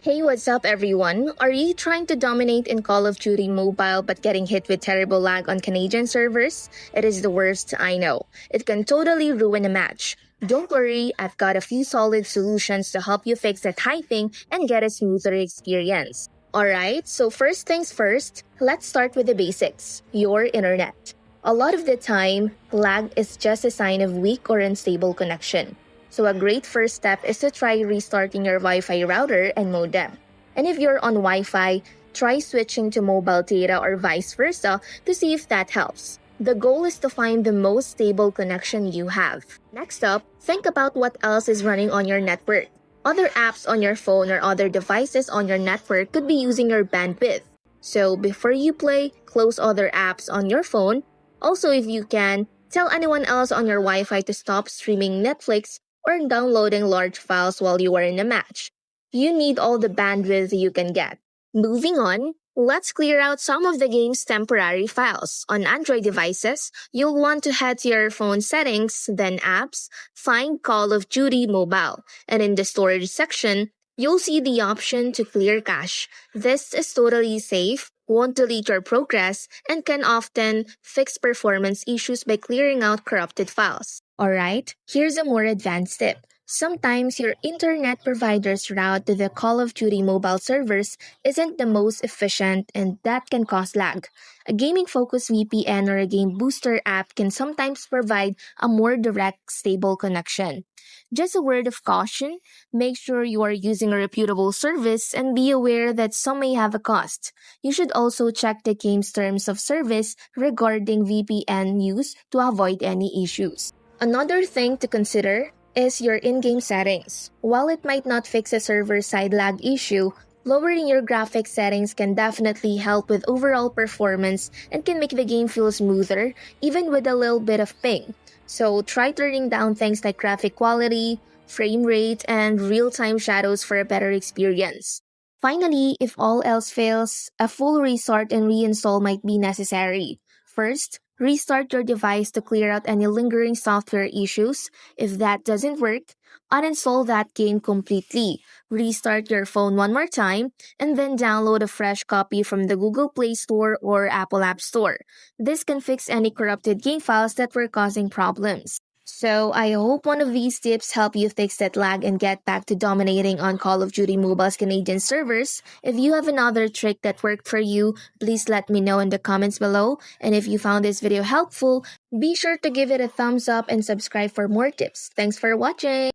Hey, what's up, everyone? Are you trying to dominate in Call of Duty Mobile but getting hit with terrible lag on Canadian servers? It is the worst, I know. It can totally ruin a match. Don't worry, I've got a few solid solutions to help you fix that high thing and get a smoother experience. Alright, so first things first, let's start with the basics your internet. A lot of the time, lag is just a sign of weak or unstable connection. So a great first step is to try restarting your Wi-Fi router and modem. And if you're on Wi-Fi, try switching to mobile data or vice versa to see if that helps. The goal is to find the most stable connection you have. Next up, think about what else is running on your network. Other apps on your phone or other devices on your network could be using your bandwidth. So before you play, close other apps on your phone. Also, if you can, tell anyone else on your Wi-Fi to stop streaming Netflix or downloading large files while you are in a match. You need all the bandwidth you can get. Moving on, let's clear out some of the game's temporary files. On Android devices, you'll want to head to your phone settings, then apps, find Call of Duty Mobile, and in the storage section, you'll see the option to clear cache. This is totally safe, won't delete your progress, and can often fix performance issues by clearing out corrupted files. Alright, here's a more advanced tip. Sometimes your internet provider's route to the Call of Duty mobile servers isn't the most efficient and that can cause lag. A gaming-focused VPN or a game booster app can sometimes provide a more direct, stable connection. Just a word of caution, make sure you are using a reputable service and be aware that some may have a cost. You should also check the game's terms of service regarding VPN use to avoid any issues. Another thing to consider is your in-game settings. While it might not fix a server-side lag issue, lowering your graphics settings can definitely help with overall performance and can make the game feel smoother, even with a little bit of ping. So try turning down things like graphic quality, frame rate, and real-time shadows for a better experience. Finally, if all else fails, a full restart and reinstall might be necessary. First, restart your device to clear out any lingering software issues. If that doesn't work, uninstall that game completely. Restart your phone one more time, and then download a fresh copy from the Google Play Store or Apple App Store. This can fix any corrupted game files that were causing problems. So I hope one of these tips help you fix that lag and get back to dominating on Call of Duty Mobile's Canadian servers. If you have another trick that worked for you, please let me know in the comments below. And if you found this video helpful, be sure to give it a thumbs up and subscribe for more tips. Thanks for watching!